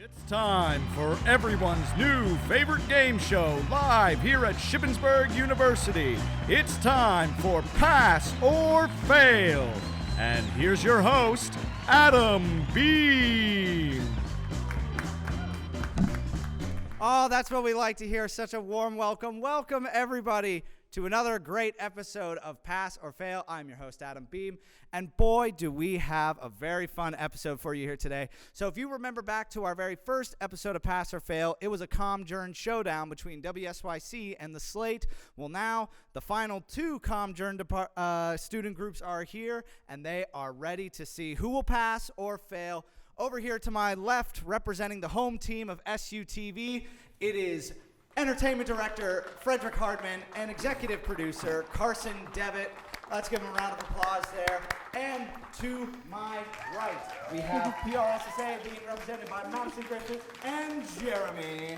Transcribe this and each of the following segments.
It's time for everyone's new favorite game show live here at Shippensburg University. It's time for Pass or Fail. And here's your host, Adam Beam. Oh, that's what we like to hear. Such a warm welcome. Welcome, everybody, to another great episode of Pass or Fail. I'm your host, Adam Beam, and boy, do we have a very fun episode for you here today. So if you remember back to our very first episode of Pass or Fail, it was a ComJourn showdown between WSYC and the Slate. Well, now the final two ComJourn student groups are here, and they are ready to see who will pass or fail. Over here to my left, representing the home team of SUTV, it is Entertainment Director Frederick Hardman and Executive Producer Carson Devitt. Let's give him a round of applause there. And to my right, we have PRSSA being represented by Madison Griffith and Jeremy.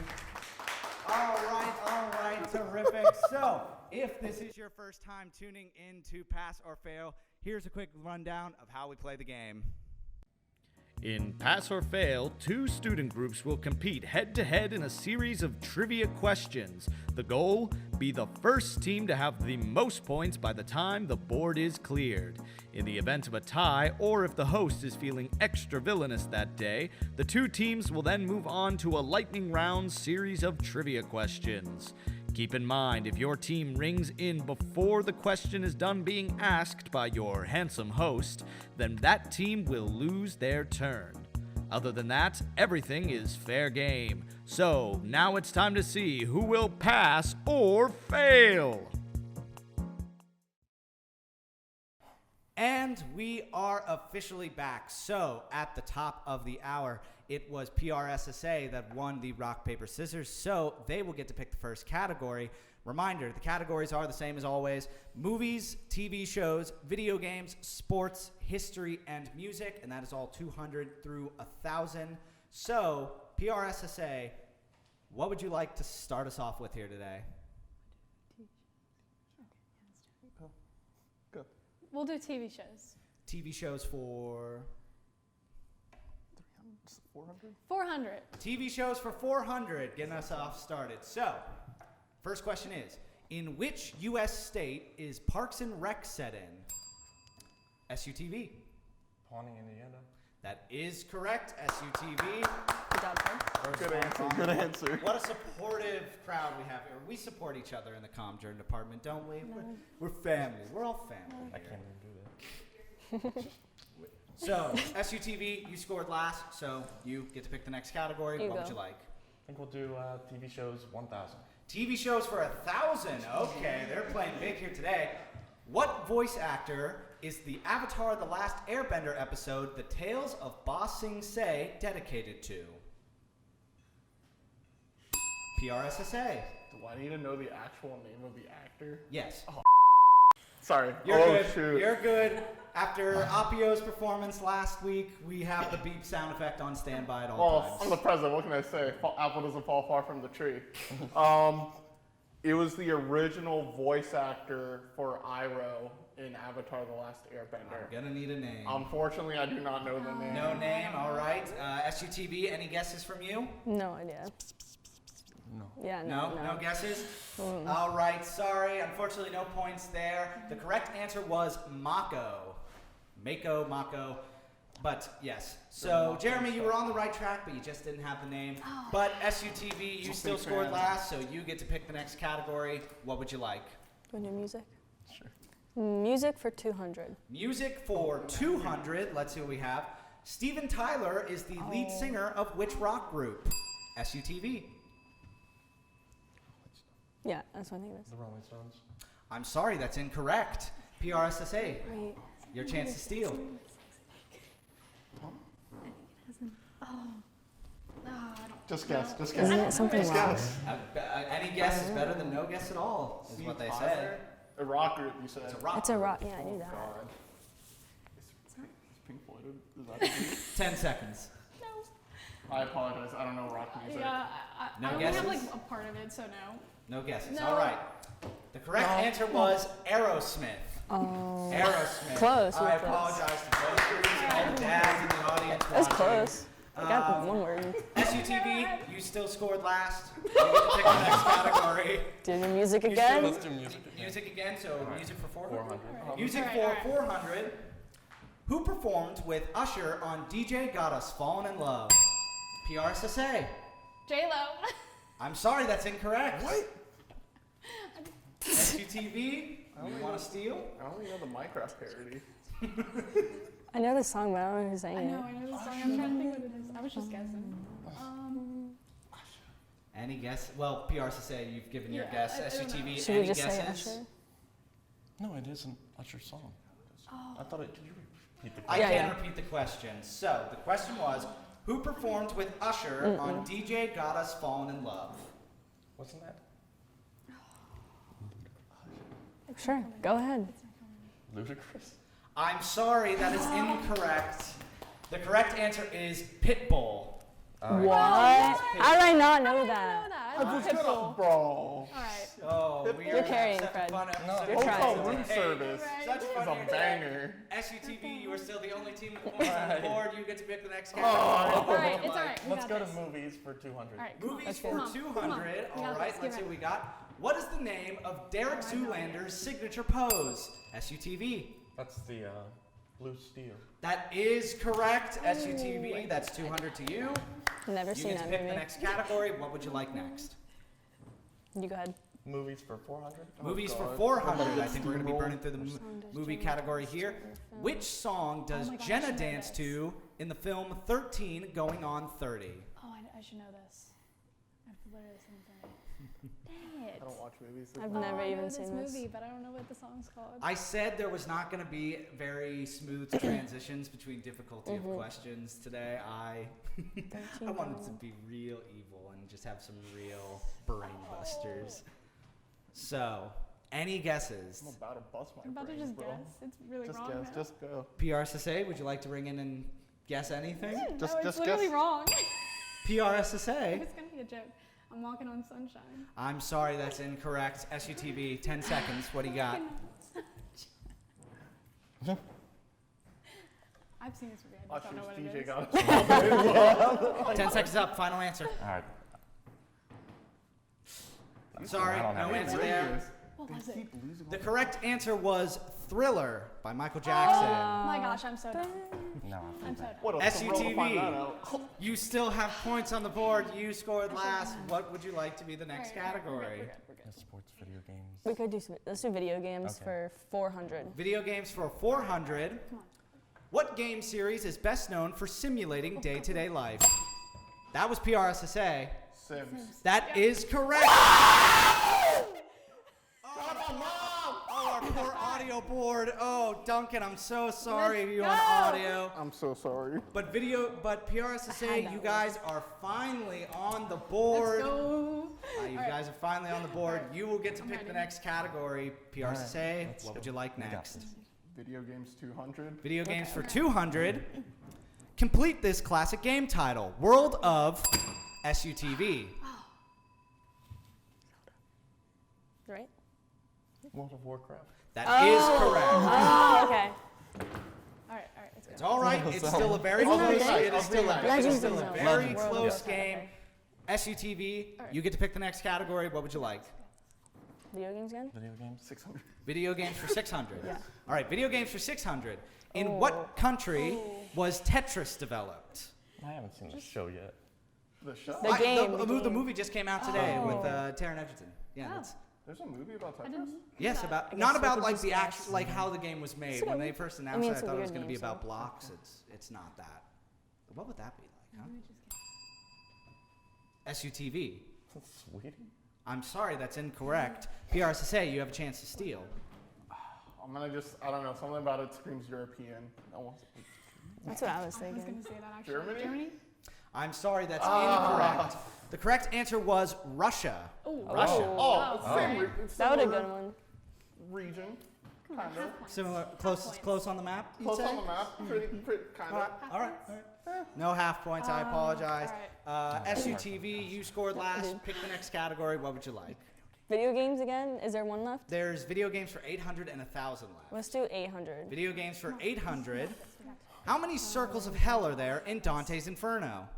All right, terrific. So, if this is your first time tuning in to Pass or Fail, here's a quick rundown of how we play the game. In Pass or Fail, two student groups will compete head-to-head in a series of trivia questions. The goal? Be the first team to have the most points by the time the board is cleared. In the event of a tie, or if the host is feeling extra villainous that day, the two teams will then move on to a lightning round series of trivia questions. Keep in mind, if your team rings in before the question is done being asked by your handsome host, then that team will lose their turn. Other than that, everything is fair game. So, now it's time to see who will pass or fail. And we are officially back. So, at the top of the hour, it was PRSSA that won the rock, paper, scissors, so they will get to pick the first category. Reminder, the categories are the same as always: movies, TV shows, video games, sports, history, and music, and that is all 200 through 1,000. So, PRSSA, what would you like to start us off with here today? Go. We'll do TV shows. TV shows for 400? 400. TV shows for 400, getting us off started. So, first question is, in which U.S. state is Parks and Rec set in? SUTV. Pawnee, Indiana. That is correct, SUTV. Good job, sir. Good answer. What a supportive crowd we have here. We support each other in the ComJourn department, don't we? No. We're family. We're all family. I can't even do that. So, SUTV, you scored last, so you get to pick the next category. Here you What would go. you like? I think we'll do TV shows 1,000. TV shows for 1,000. Okay, they're playing big here today. What voice actor is the Avatar: The Last Airbender episode, The Tales of Ba Sing Se, dedicated to? PRSSA. Do I need to know the actual name of the actor? Yes. Sorry. You're good. Shoot. You're good. After Appio's performance last week, we have the beep sound effect on standby at all times. I'm the president. What can I say? Apple doesn't fall far from the tree. It was the original voice actor for Iroh in Avatar: The Last Airbender. I'm gonna need a name. Unfortunately, I do not know the name. No name. All right. SUTV. Any guesses from you? No idea. No. Yeah, No guesses? Mm. All right, sorry. Unfortunately, no points there. The correct answer was Mako. Mako. But yes. So, Jeremy, you were on the right track, but you just didn't have the name. Oh. But SUTV, you still scored last, so you get to pick the next category. What would you like? Do you want to do music? Sure. Music for 200. Music for 200. Let's see what we have. Steven Tyler is the lead singer of which rock group? SUTV. Yeah, that's what I think it is. The Rolling Stones. I'm sorry, that's incorrect. PRSSA, Right. your chance to steal. Just guess. Isn't it something Just wrong? guess. Any guess is better than no guess at all, is what they say. A rock group, you said. It's a rock. It's a rock. Yeah, I knew that. God. Is Pink Floyd? Is that 10 seconds. I apologize. I don't know rock music. Yeah, No I only guesses? have like a part of it, so no. No guesses. No. All right. The correct answer was Aerosmith. Oh. Aerosmith. Close, I you're close. apologize to both groups and all the dads in the audience That was watching. close. I got one word. SUTV, you still scored last. You get to pick the next category. Do the music You again. still- Let's do music. Music again, so music for 400. 400. Music Alright, for 400. Who performed with Usher on DJ Got Us Fallen in Love? PRSSA. J-Lo. I'm sorry, that's incorrect. What? SUTV, you want to steal? I only know the Minecraft parody. I know this song, but I don't know who sang I it. know this song. I'm trying to think what it is. I was just guessing. Any guess? Well, PRSSA, you've given your Yeah, guess. I don't SUTV, Should any we just guesses? say Usher? No, it isn't Usher's song. I thought it. Did you repeat the I Yeah, can yeah. repeat the question. So, the question was, who performed with Usher on DJ Got Us Fallen in Love? Wasn't that Sure, go ahead. Ludacris? I'm sorry, that is incorrect. The correct answer is Pitbull. What? How did I not know that? That's Pitbull. Bro. Alright. Oh, we You're are carrying, such a Fred. fun episode. You're Hotel trying. room service Such is fun a here banger. SUTV, you are still the only team with points on the Right. board. You get to pick the next Oh. category. Alright, it's alright. We Let's got go to this. movies for 200. Alright, come on. Movies Let's for go. Come on, 200. come on. All We got right, this. let's see Give what it. we got. What is the name of Derek Oh, I know Zoolander's signature pose? SUTV. That's the Blue Steel. That is correct. SUTV. That's 200 to you. Never You seen get to that pick the movie. next category. What would you like next? You go ahead. Movies for 400. Movies for God. 400. I think we're going to be Steamroll. burning through the song does movie Jenna category dance here. to in the film? Which song does Oh my gosh, I Jenna should know dance this. to in the film 13 Going on 30? Oh, I should know this. I've literally seen it. Dang it. I don't watch movies. I've Oh, never I know even this seen this. movie, but I don't know what the song's called. I said there was not going to be very smooth transitions between difficulty of questions today. I wanted to be real evil and just have some real brain busters. So, any guesses? I'm about to bust my I'm about to brain, just bro. guess. It's really Just wrong guess. now. Just go. PRSSA, would you like to ring in and guess anything? No, just it's literally guess. wrong. PRSSA. It's gonna be a joke. I'm walking on sunshine. I'm sorry, that's incorrect. SUTV, 10 seconds. What do you got? I've seen this movie. I just Usher's don't know what it DJ is. got us. 10 seconds up. Final answer. All right. Sorry, I don't have no any answer there. What was it? The correct answer was Thriller by Michael Jackson. Oh my gosh, I'm so dumb. No. I'm so dumb. What a thrill to find that SUTV. out. You still have points on the board. You scored last. What would you like to be the next Alright, category? We're good. Sports video games. We could do let's do video games Okay. for 400. Video games for 400. What game series is best known for simulating day-to-day life? That was PRSSA. Sims. That is correct. Oh, our poor audio board. Oh, Duncan, I'm so sorry Let's you on go. audio. I'm so sorry. But PRSSA, that you one. guys are finally on the Let's board. go. You guys are finally on the board. You will get to pick the ready. next category. PRSSA, let's what would go. you like We got next? this. Video games 200. Video games for 200. Complete this classic game title. World of SUTV. Right? Oh. World of Warcraft. That is correct. Oh, okay. Alright, it's It's good. all right. It's still a very Isn't that close. a game? It is still a, it is Legends still of a Zelda. very Legends, close yeah. game. SUTV, you get to pick the next category. What would you like? Video games again? Video games. 600. Video games for 600. Yeah. All right, video games for 600. In Oh. what country was Tetris developed? I haven't seen the show yet. The show? The game, The, the the game. movie just came out today Oh. with Taron Egerton. Yeah, Oh. that's There's a movie about I Tetris? didn't. yes, that. about guess not we about could like just the guess. actual like how the game was made. So, When they first announced mean, it, I it's a thought it was weird going to be name, about so- blocks. It's not that. What would that be like, huh? SUTV. Sweetie. I'm sorry, that's incorrect. PRSSA, you have a chance to steal. I'm gonna just, I don't know, something about it screams European. I want That's what I was I was thinking. gonna say that actually. Germany? I'm sorry, that's incorrect. The correct answer was Russia. Ooh. Russia. Oh, it's sorry. same, it's That would have similar good one. region. Come on, Kinda. half points. Similar, Half close points. on the map. you'd Close say? on the map, pretty kind All of. right, all right. No half points. I apologize. alright. SUTV, you scored last. Pick the next category. What would you like? Video games again? Is there one left? There's video games for 800 and 1,000 left. Let's do 800. Video games for 800. How many circles of hell are there in Dante's Inferno?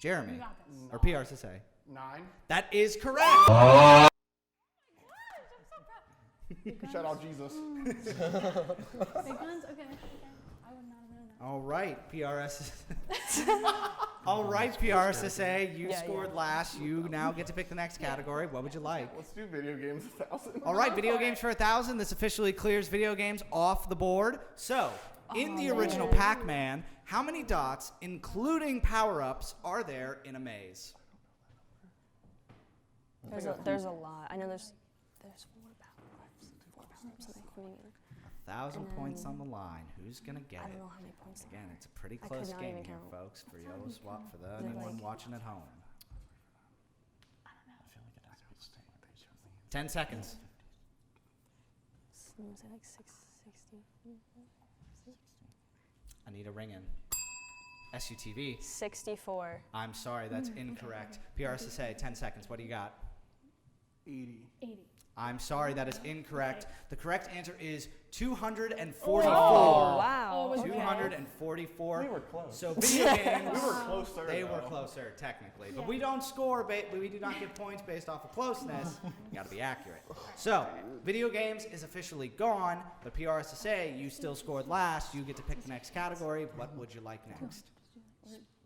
Jeremy, You got this. or PRSSA. 9. That is correct. Shout out Jesus. Big guns? Okay. I would not have known that. All right, All right, PRSSA, you scored last. You now get to pick the next category. What would you like? Let's do video games 1,000. All right, video games for 1,000. This officially clears video games off the board. So, in the original Pac-Man, how many dots, including power-ups, are there in a maze? There's a lot. I know there's 4 power-ups. 4 power-ups, including 1,000 points on the line. Who's gonna get I it? don't know how many points. Again, it's a pretty I close could not game even here, count. folks. For anyone watching at home. I feel like it has to be staying. 10 seconds. I'm gonna say like 660. I need a ring in. SUTV. 64. I'm sorry, that's incorrect. PRSSA, 10 seconds. What do you got? 80. 80. I'm sorry, that is incorrect. The correct answer is 244. Oh, wow. Oh, it was 244. We were close. So video games, We were closer. they were though. closer technically, but Yeah. we don't score. We do not give points based off of closeness. You got to be accurate. So video games is officially gone, but PRSSA, you still scored last. You get to pick the next category. What would you like next?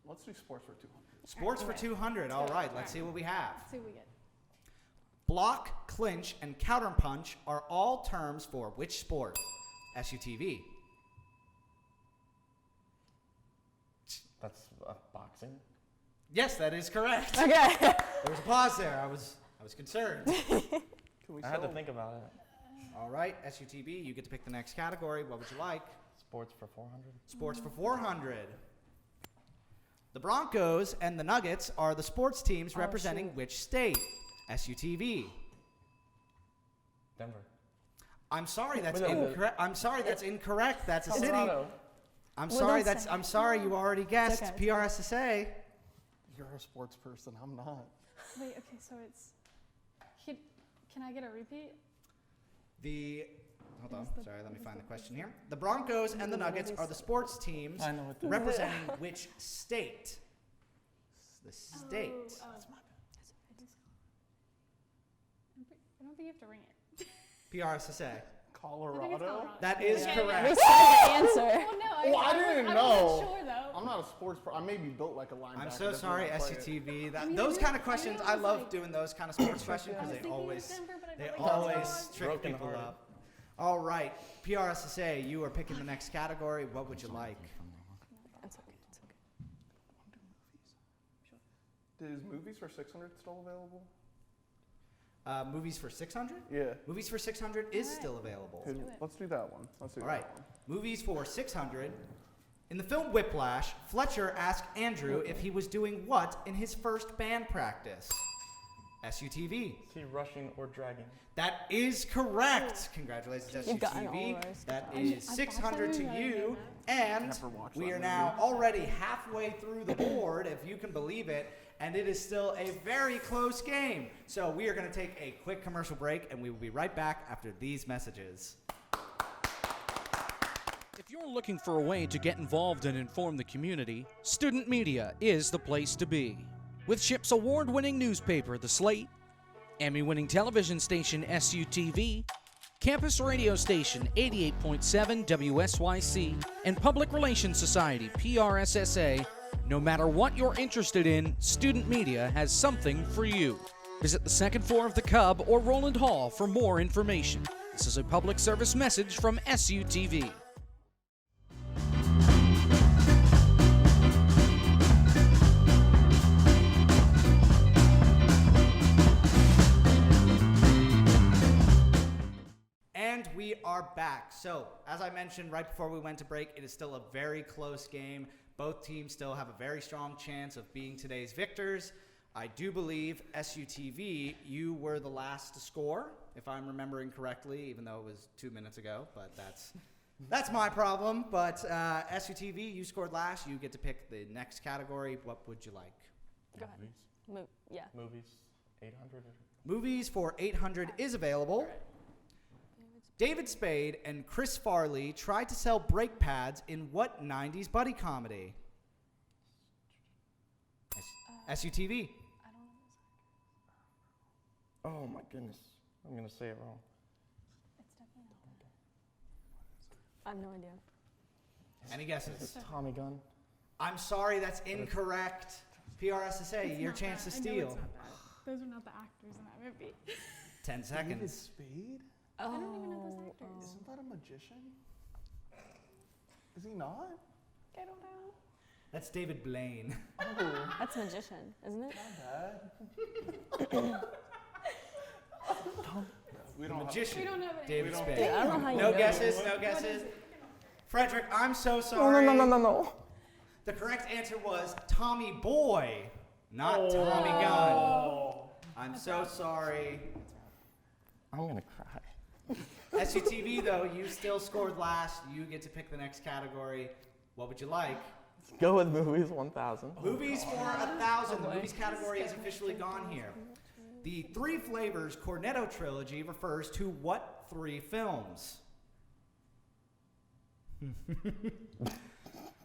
Let's do sports for 200. Sports for 200. All right, let's see what we have. Let's see what we get. Block, clinch, and counterpunch are all terms for which sport? SUTV. That's boxing. Yes, that is correct. Okay. There was a pause there. I was concerned. Can we I had to still- think about it. All right, SUTV, you get to pick the next category. What would you like? Sports for 400. Sports for 400. The Broncos and the Nuggets are the sports teams representing shoot. which state? SUTV. Denver. I'm sorry, that's Wait, no, incorrect. I'm sorry, that's incorrect. That's a city. Colorado. I'm Well, sorry, don't that's. say I'm sorry, you already guessed. okay, it's PRSSA. You're a sports person. I'm not. Wait, okay, so it's. Can I get a repeat? Hold on. What is the- Sorry, let me what is find the the question here. The Broncos and the Nuggets are the sports teams I know what the representing which state? The state. Oh, I don't think you have to ring it. PRSSA. I think it's Colorado? Colorado. That is Okay, correct. We said the answer. Well, no, Well, I didn't I know. wasn't sure though. I'm not a sports pro. I may be built like a linebacker. I'm so that's sorry, why I play it. SUTV. I mean, Those I kind knew- of questions, I knew I it was love like- doing those kind of sports questions I because was they thinking always, Denver, but I they felt like always Colorado. trick Broken people hearted. up. All right, PRSSA, you are picking the next category. What would you like? That's okay. It's okay. Is movies for 600 still available? Movies for 600? Yeah. Movies for 600 is still available. Okay, do it. let's do that one. Let's do All that right, one. movies for 600. In the film Whiplash, Fletcher asked Andrew if he was doing what in his first band practice? SUTV. Is he rushing or dragging? That is correct. Congratulations, You've gotten all SUTV. of ours. That I is watched that 600 to movie, I you. didn't know And Never watched we that are now movie. already halfway through the board, if you can believe it. And it is still a very close game. So we are going to take a quick commercial break, and we will be right back after these messages. If you're looking for a way to get involved and inform the community, student media is the place to be. With SHIP's award-winning newspaper, The Slate, Emmy-winning television station SUTV, campus radio station 88.7 WSYC, and Public Relations Society PRSSA, no matter what you're interested in, student media has something for you. Visit the second floor of the Cub or Roland Hall for more information. This is a public service message from SUTV. And we are back. So, as I mentioned right before we went to break, it is still a very close game. Both teams still have a very strong chance of being today's victors. I do believe SUTV, you were the last to score, if I'm remembering correctly, even though it was 2 minutes ago, but that's my problem. But SUTV, you scored last. You get to pick the next category. What would you like? Go ahead. Yeah. Movies, 800. Movies for 800 is available. David Spade and Chris Farley tried to sell brake pads in what 90s buddy comedy? SUTV. Oh my goodness. I'm going to say it wrong. It's definitely not that. I have no idea. Any guesses? It's Tommy Gunn. I'm sorry, that's incorrect. PRSSA, your Not chance to that. I know steal. it's not that. Those are not the actors in that movie. 10 seconds. Spade? I don't even know those actors. Isn't that a magician? Is he not? I don't know. That's David Blaine. Oh, That's magician, isn't it? bad. We don't have Magician. We don't have an David answer. Spade. Dude, I don't know how you No know guesses, that. no What guesses. is it? Frederick, I'm so sorry. No. The correct answer was Tommy Boy, not Tommy Gunn. Oh. I'm so sorry. I'm going to cry. SUTV, though, you still scored last. You get to pick the next category. What would you like? Let's go with movies 1000. Movies for 1,000. The movies category is officially gone here. The Three Flavors Cornetto trilogy refers to what 3 films?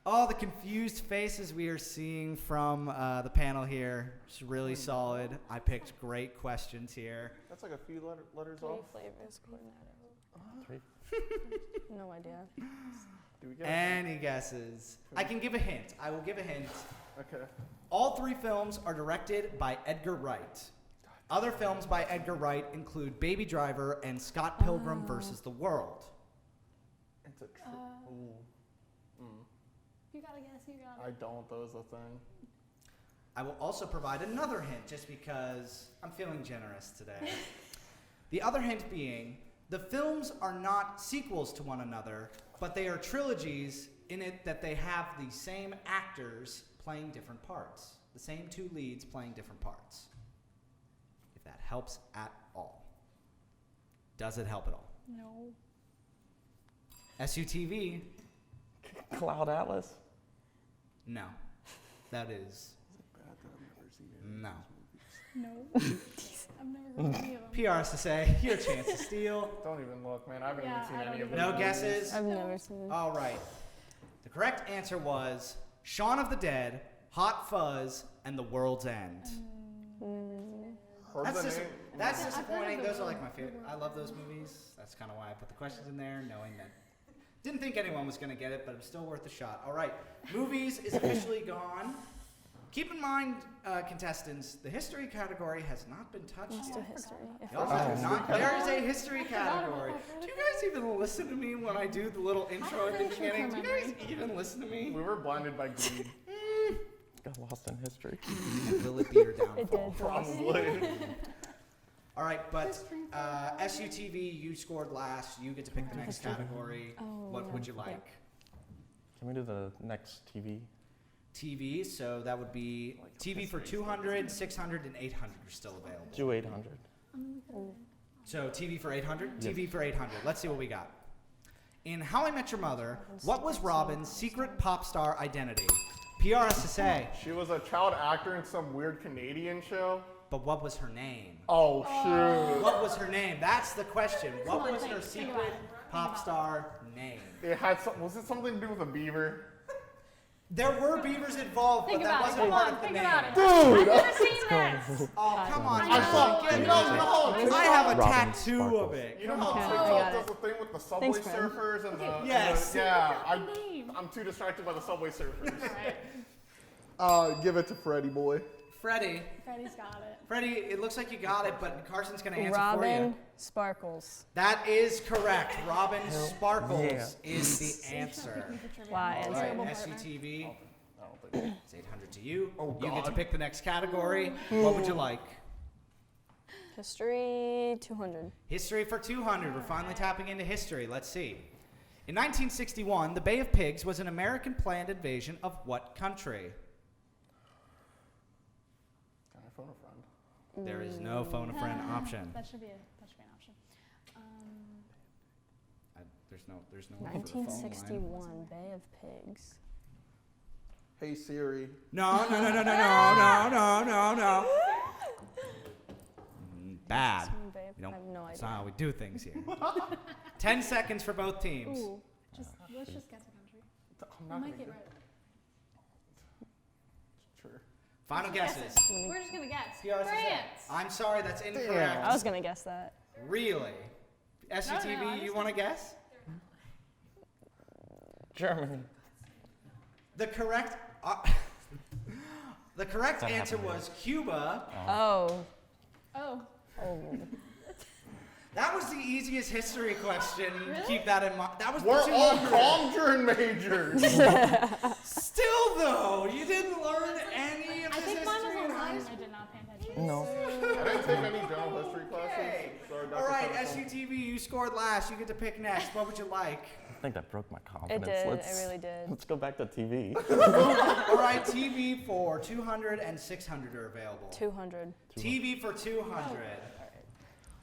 All the confused faces we are seeing from the panel here is really solid. I picked great questions here. That's like a few letters Three off. flavors coordinator. 3. No idea. Do we get Any guesses? I can give a hint. I will give a hint. Okay. All 3 films are directed by Edgar Wright. Other films by Edgar Wright include Baby Driver and Scott Pilgrim vs. the World. It's a You gotta guess. You gotta. I don't, though, is a thing. I will also provide another hint just because I'm feeling generous today. The other hint being, the films are not sequels to one another, but they are trilogies in it that they have the same actors playing different parts. The same 2 leads playing different parts. If that helps at all. Does it help at all? No. SUTV? Cloud Atlas. No. That is... No. No. I've never heard any of them. PRSSA, your chance to steal. Don't even look, man. I haven't Yeah, even seen I don't any of even them. No guesses? I've never seen it. All right. The correct answer was Shaun of the Dead, Hot Fuzz, and The World's End. Heard That's, the dis- name. that's I've heard of disappointing. The Those are like World- my favorite. I love those movies. That's kind of why I put the questions in there, knowing that. Didn't think anyone was going to get it, but it was still worth a shot. All right. Movies is officially gone. Keep in mind, contestants, the history category has not been touched Let's do yet. history. If Y'all have not. There is a history category. Do you guys even listen to me when I do the little intro at the beginning? Do you guys even listen to me? We were blinded by greed. Got lost in history. Will it be your It downfall? did. Ross. Probably. All right, but SUTV, you scored last. You get to pick the next category. Oh, What yeah. would you like? Can we do the next TV? TV, so that would be TV for 200, 600, and 800 are still available. Do 800. So TV for 800? Yes. TV for 800. Let's see what we got. In How I Met Your Mother, what was Robin's secret pop star identity? PRSSA, She was a child actor in some weird Canadian show. but what was her name? Oh, shoot. What was her name? That's the question. What on, was think- her think secret about it. pop star name? It had was it something to do with a beaver? There were beavers involved, Think but that about it. wasn't Come part on. of the Think name. about it. Dude! I've never seen this. Oh, come on. I saw- Get you it. know- I have a Robin tattoo of Sparkles. it. You know Come how on. I TikTok got does it. the thing with the subway Thanks, friend. surfers and the Yes. yeah, Name. I'm too distracted by the subway surfers. Right. Give it to Freddie boy. Freddie, Freddie's got it. Freddie, it looks like you got it, but Carson's going to answer for Robin you. Sparkles. That is correct. Robin Sparkles yeah. is the answer. Why? All It's right, Terrible partner. SUTV, I don't think. it's 800 to you. Oh, You get to God. pick the next category. What would you like? History 200. History for 200. We're finally tapping into history. Let's see. In 1961, the Bay of Pigs was an American planned invasion of what country? Can I phone a friend? There is no phone a friend option. That should be an option. There's no one for the phone line. 1961, Bay of Pigs. Hey Siri. No. Bad. Bay of, We don't, I have no that's idea. not how we do things here. 10 seconds for both teams. Ooh, let's just guess a country. I'm I not might gonna get get right. Sure. Final Guess guesses. it. We're just gonna guess. PRSSA. France. I'm sorry, that's incorrect. I was gonna guess that. Really? SUTV, I'm you just want to guess? Germany. The correct answer was Cuba. Oh. Oh. That was the easiest history question. Keep that in mind. That was We're the all 200. Conjuring majors. Still though, you didn't learn any of I this think mine history was in high online. school. I did not pay attention. No. I didn't take any general history classes. Okay. Sorry, Dr. All right, Senecal. SUTV, you scored last. You get to pick next. What would you like? I think that broke my It confidence. did. Let's, It really did. Let's go back to TV. All right, TV for 200 and 600 are available. 200. TV for 200.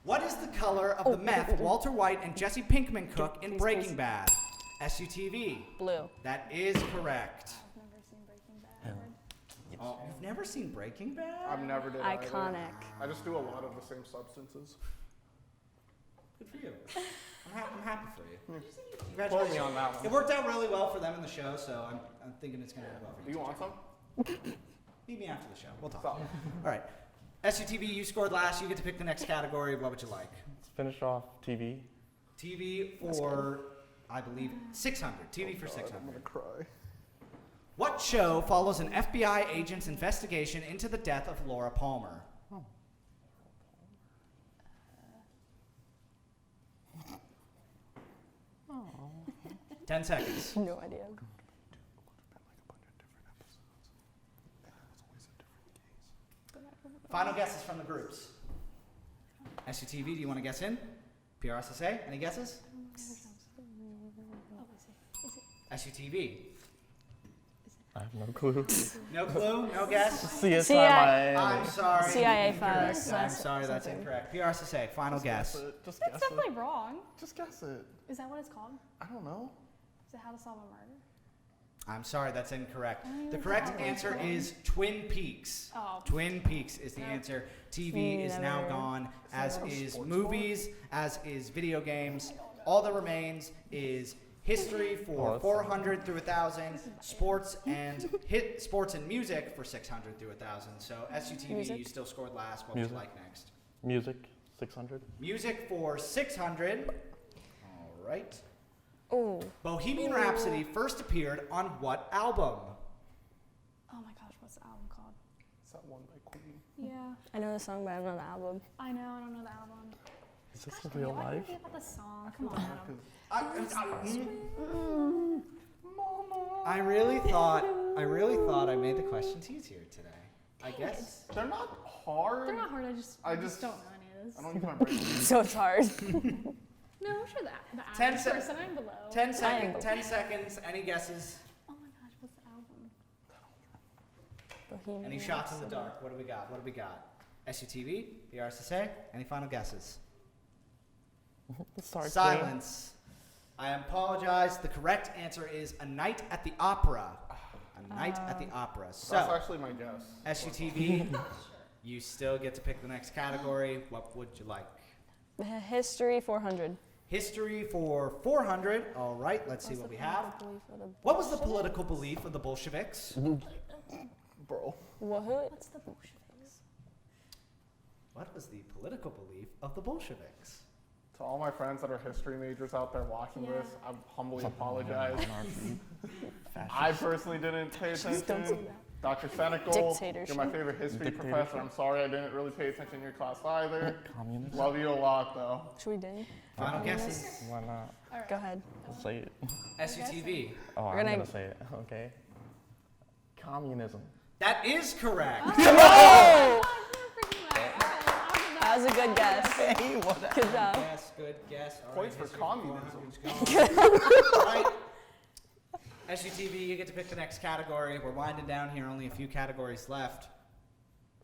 What is the color of the meth Walter White and Jesse Pinkman cook in Please, Breaking please. Bad? SUTV. Blue. That is correct. I've never seen Breaking Bad. Oh, you've never seen Breaking Bad? I've never did either. Iconic. I just do a lot of the same substances. Good for you. I'm happy for you. Quote Congratulations. me on that It one. worked out really well for them in the show, so I'm thinking it's going to go well for Do you. you want some? Meet me after the show. We'll talk. Stop. All right. SUTV, you scored last. You get to pick the next category. What would you like? Let's finish off TV. TV for, I believe, 600. TV for 600. I'm gonna cry. What show follows an FBI agent's investigation into the death of Laura Palmer? 10 seconds. No idea. Final guesses from the groups. SUTV, do you want to guess in? PRSSA, any guesses? SUTV, I have no clue. no clue, no guess? CSI CIA. I'm Miami. sorry. CIA incorrect. files. I'm sorry, that's incorrect. PRSSA, final guess. Just That's guess it. definitely wrong. Just guess it. Is that what it's called? I don't know. Is it How to Solve a Murder? I'm sorry, that's incorrect. I don't The even correct know what answer it's called. is Twin Peaks. Oh. Twin Peaks is the answer. TV is now Never. gone, as that a is sports movies, as is video games. All that remains is history for 400 through 1,000, sports and sports and music for 600 through 1,000. So SUTV, Music. you still scored last. What would Music. you like next? Music, 600. Music for 600. All right. Oh. Bohemian Rhapsody first appeared on what album? Oh my gosh, what's the album called? It's that one by Queen. Yeah. I know the song, but I don't know the album. I know, I don't know the album. Is this Gosh, in real why life? can't I about the song? Come on, Adam. I really thought I made the questions easier today. I guess. They're not hard. They're not hard, I just I don't just- know any of I this. don't use my brain. So it's hard. No, I'm sure that the 10 average sec- person I'm below. 10 seconds. 10 seconds. Any guesses? Oh my gosh, what's the album? Bohemian Any shots in the Rhapsody. dark? What do we got? What do we got? SUTV, PRSSA. Any final guesses? Sorry, Silence. I apologize. The correct answer is A Night at the Opera. A Night at the Opera. That's So, actually my guess. SUTV, you still get to pick the next category. What would you like? History 400. History for 400. All right, let's see what we have. What was the political belief of the Bolsheviks? Bro. What? What's the Bolsheviks? What was the political belief of the Bolsheviks? To all my friends that are history majors out there watching this, I humbly apologize. I personally didn't pay Just don't attention. say that. Dr. Senecal, Dictatorship. you're my favorite history professor. I'm sorry I didn't really pay attention in your class either. Communist? Love you a lot though. Should we do? Final guesses? Why not? Go ahead. Say it. SUTV. Oh, We're I'm gonna- gonna say it. Okay. Communism. That is correct. Oh! Freaking right. Alright, That was a good guess. Hey, what? Good job. Yes, good guess. All Points right, for history communism. 400's gone. All right. SUTV, you get to pick the next category. We're winding down here. Only a few categories left.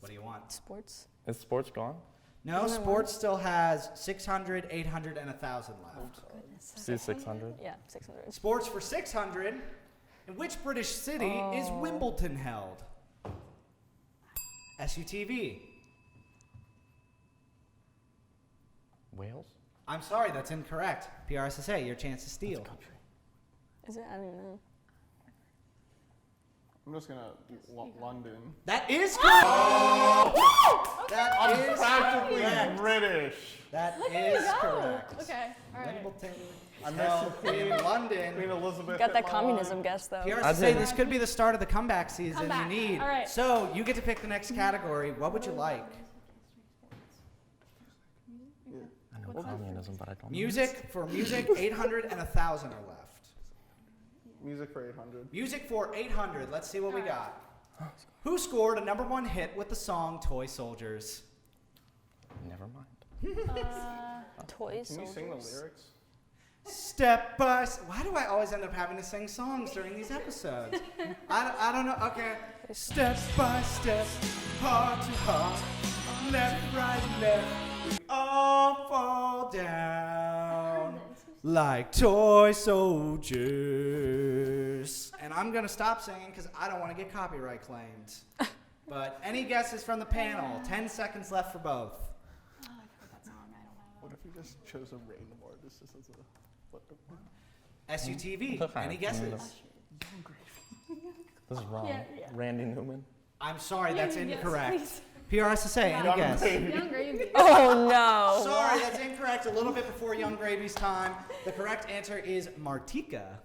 What do you want? Sports. Is sports gone? No, sports still has 600, 800, and 1,000 left. See 600. Yeah, 600. Sports for 600. In which British city is Wimbledon held? SUTV. Wales? I'm sorry, that's incorrect. PRSSA, your chance to steal. Is it? I don't even know. I'm just gonna do London. That is correct. That I'm is practically correct. British. That Look at is you go. correct. Okay, all right. Wimbledon. I held missed in Queen London. Elizabeth. Got that hit my communism line. guess though. PRSSA, this could be the start of the comeback season Comeback. you need. All right. So you get to pick the next category. What would you like? I know communism, but I don't know. Music. For music, 800 and 1,000 are left. Music for 800. Music for 800. Let's see what we got. Who scored a #1 hit with the song Toy Soldiers? Never mind. Toy Can you sing the soldiers. lyrics? Step by Why do I always end up having to sing songs during these episodes? I don't know. Okay. Step by step, heart to heart, left, right, left, we all fall down like toy soldiers. And I'm going to stop singing because I don't want to get copyright claimed. But any guesses from the panel? 10 seconds left for both. Oh, I forgot that song. I don't know. What if we just chose a random artist just as a... SUTV. Okay. Any guesses? This is wrong. Yeah. Randy Newman. I'm sorry, that's Yes, incorrect. please. PRSSA, any Young guess? Gravy. Young Gravy. Oh no. Sorry, that's incorrect. A little bit before Young Gravy's time. The correct answer is Martika.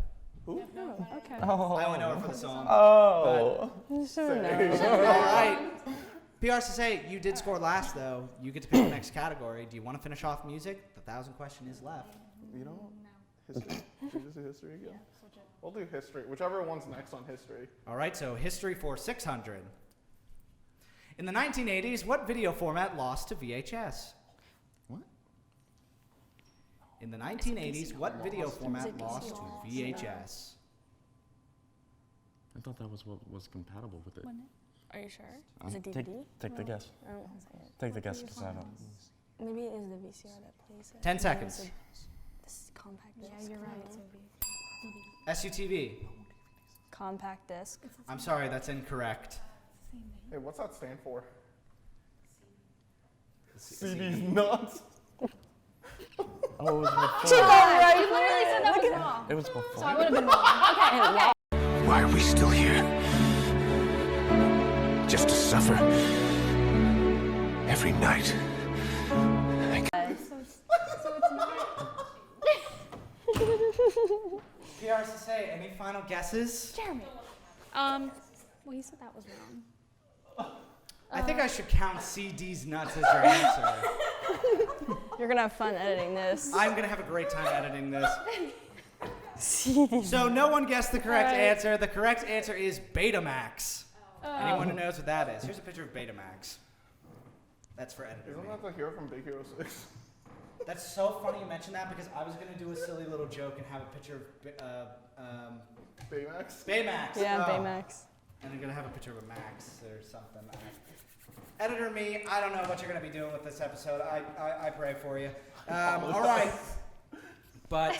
Okay. Oh. I only know her for the song. Oh. So no. All right. PRSSA, you did score last, though. You get to pick the next category. Do you want to finish off music? The 1,000 question is left. You know, history. Should we just do history again? We'll do history. Whichever one's next on history. All right, so history for 600. In the 1980s, what video format lost to VHS? What? In the 1980s, what video format lost to VHS? I thought that was what was compatible with it. Are you sure? Is it Take, DVD? take the guess. I don't want to say it. Take the guess because I don't. Maybe it is the VCR that plays it. 10 Maybe seconds. it's this compact disc. Yeah, you're right. I don't know. SUTV. Compact disc. I'm sorry, that's incorrect. Hey, what's that stand for? CD. CD's nuts. Oh, it was before. She got it right. You literally said that was wrong. It was So I before. would have been wrong. Okay, okay. Why are we still here? Just to suffer every night. So it's not. PRSSA, any final guesses? Jeremy. Well, you said that was wrong. I think I should count CD's nuts as your answer. You're gonna have fun editing this. I'm going to have a great time editing this. CD. So no one guessed the correct Right. answer. The correct answer is Betamax. Anyone who knows what that is? Here's a picture of Betamax. That's for editor. Isn't that the hero from Big Hero 6? That's so funny you mentioned that because I was going to do a silly little joke and have a picture of Baymax? Baymax. Yeah, Oh. Baymax. And I'm going to have a picture of a Max or something. Editor me, I don't know what you're going to be doing with this episode. I pray for you. All right. But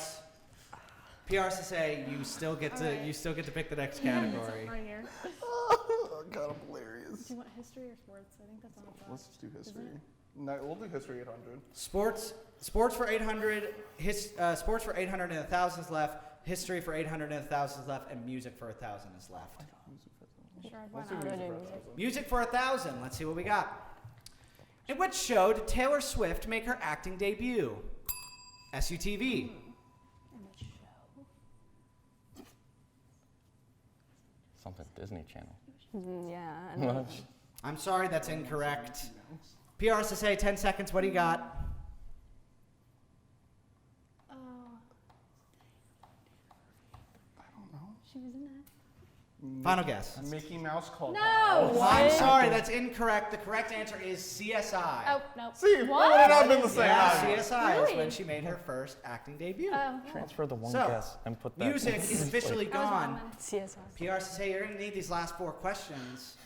PRSSA, you still get to pick the next category. Right here. Oh, God, I'm hilarious. Do you want history or sports? I think that's on the top. Let's just do history. No, we'll do history 800. Sports for 800, sports for 800 and 1,000 is left. History for 800 and 1,000 is left, and music for 1,000 is left. Sure, why Let's do not? music for music. 1,000. Music for 1,000. Let's see what we got. In which show did Taylor Swift make her acting debut? SUTV. Something Disney Channel. Yeah. I know. I'm sorry, that's incorrect. PRSSA, 10 seconds. What do you got? Oh. I don't know. She was in that. Final guess. Mickey Mouse called. No! I'm sorry, that's incorrect. The correct answer is CSI. Oh, no. See, What? what would it have been the same? Yeah, idea? CSI is Really? when she made her first acting debut. Oh. Transfer the one So, guess and put that. Music is officially I was wrong gone. then. CSI. PRSSA, you're going to need these last 4 questions.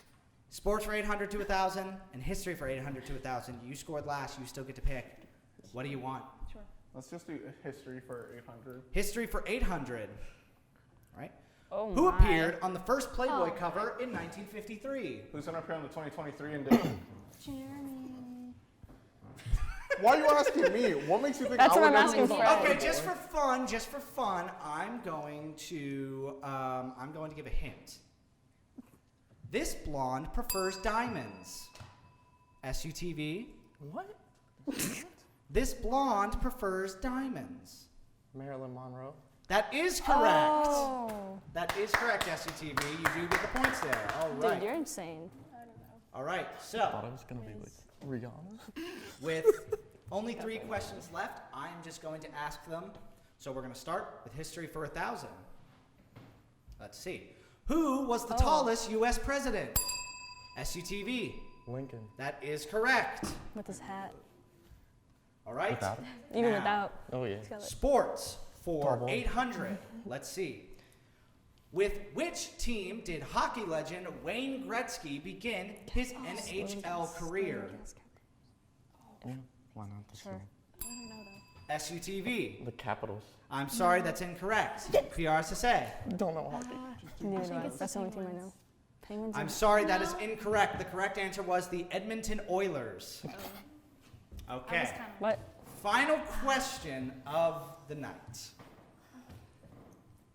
Sports for 800 to 1,000 and history for 800 to 1,000. You scored last. You still get to pick. What do you want? Sure. Let's just do history for 800. History for 800. All right. Oh Who my. appeared on the first Playboy Oh. cover in 1953? Who's going to appear on the 2023 edition? Jeremy. Why are you asking me? What makes you think That's I what would I'm know asking about Fred. Okay, volleyball? just for fun, I'm going to give a hint. This blonde prefers diamonds. SUTV. What? This blonde prefers diamonds. Marilyn Monroe. That is correct. Oh. That is correct, SUTV. You do get the points there. All right. Dude, you're insane. All right. So, Thought I was gonna be like Rihanna. with only 3 questions left, I'm just going to ask them. So we're going to start with history for 1,000. Let's see. Who was the tallest U.S. president? SUTV. Lincoln. That is correct. With his hat. All right. Without it? Even Now, without. Oh yeah. He's got it. Sports for Double. 800. Let's see. With which team did hockey legend Wayne Gretzky begin his NHL career? Yeah. Why not this Sure. one? I don't know though. SUTV. The Capitals. I'm sorry, that's incorrect. PRSSA. Don't know hockey. Neither do I. That's the only team I know. Penguins. I'm and- sorry, that is incorrect. The correct answer was the Edmonton Oilers. Okay. What? Final question of the night.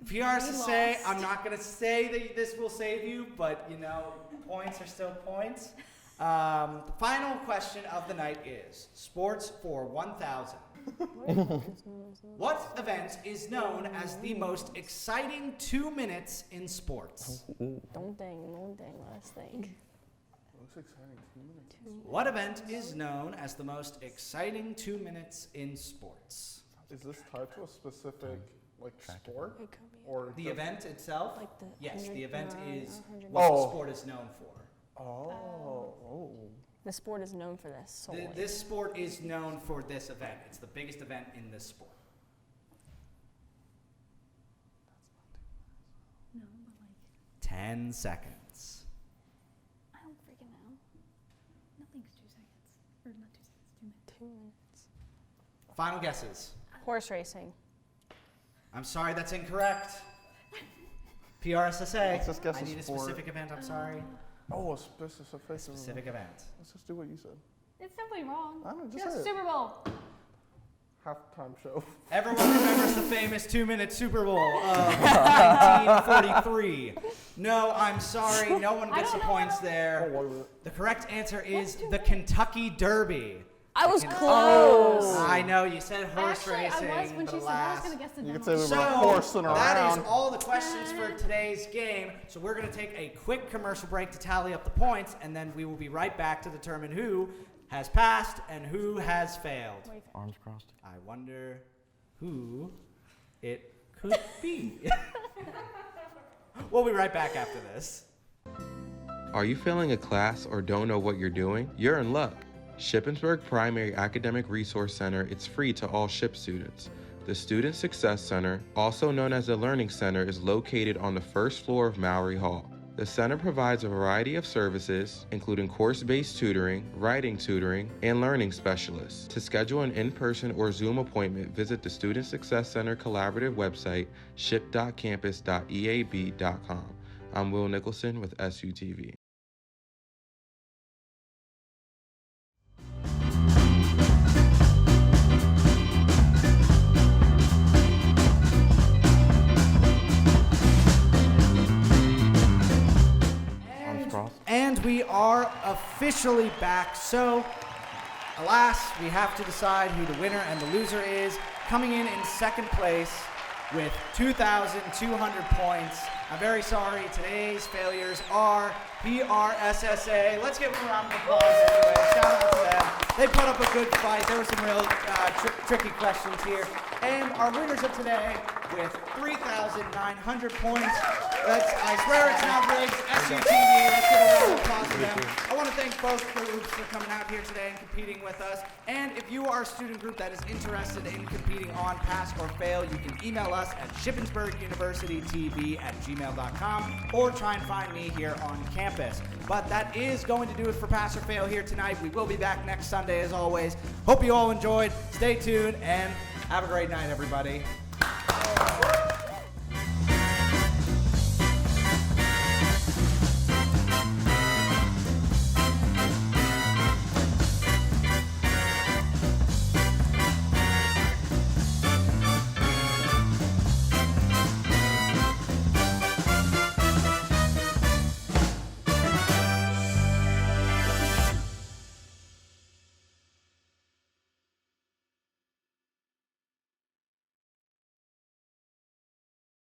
PRSSA, I'm not going to say that this will save you, but you know, points are still points. The final question of the night is sports for 1,000. What event is known as the most exciting 2 minutes in sports? Don't dang, let us think. Most exciting 2 minutes. What event is known as the most exciting 2 minutes in sports? Is this tied to a specific like sport? It could be. Or The just- event itself? Like the Yes, 100 the event yard, is 100 what the Oh. sport is known for. Oh. The sport is known for this. Solely. This sport is known for this event. It's the biggest event in this sport. No, but like, 10 seconds. I don't freaking know. Nothing's 2 seconds. Or not 2 seconds, 2 minutes. 2 minutes. Final guesses. Horse racing. I'm sorry, that's incorrect. PRSSA. Let's just guess I a need a sport. specific event, I'm sorry. Oh, a specific. Specific event. Let's just do what you said. It's simply wrong. I don't know, just Yes, say it. Super Bowl. Halftime show. Everyone remembers the famous 2-minute Super Bowl of 1943. No, I'm sorry, no one gets the points Oh, there. what was it? The correct answer is the Kentucky Derby. I was Kentucky- close. I know, you said horse Actually, racing, I was when but she said I was alas. gonna guess the You could demo. say we So, were horsing that around. is all the questions for today's game. So we're going to take a quick commercial break to tally up the points, and then we will be right back to determine who has passed and who has failed. Arms crossed. I wonder who it could be. We'll be right back after this. Are you failing a class or don't know what you're doing? You're in luck. Shippensburg Primary Academic Resource Center is free to all SHIP students. The Student Success Center, also known as the Learning Center, is located on the first floor of Mallory Hall. The center provides a variety of services, including course-based tutoring, writing tutoring, and learning specialists. To schedule an in-person or Zoom appointment, visit the Student Success Center collaborative website, ship.campus.eab.com. I'm Will Nicholson with SUTV. And we are officially back. So, alas, we have to decide who the winner and the loser is. Coming in second place with 2,200 points. I'm very sorry. Today's failures are PRSSA. Let's give them a round of applause anyway. Shout out to them. They put up a good fight. There were some real tricky questions here. And our winners of today with 3,900 points. I swear it's not rigged. SUTV. Let's give a round of applause to them. I want to thank both groups for coming out here today and competing with us. And if you are a student group that is interested in competing on Pass or Fail, you can email us at shippensburguniversitytv@gmail.com or try and find me here on campus. But that is going to do it for Pass or Fail here tonight. We will be back next Sunday as always. Hope you all enjoyed. Stay tuned and have a great night, everybody.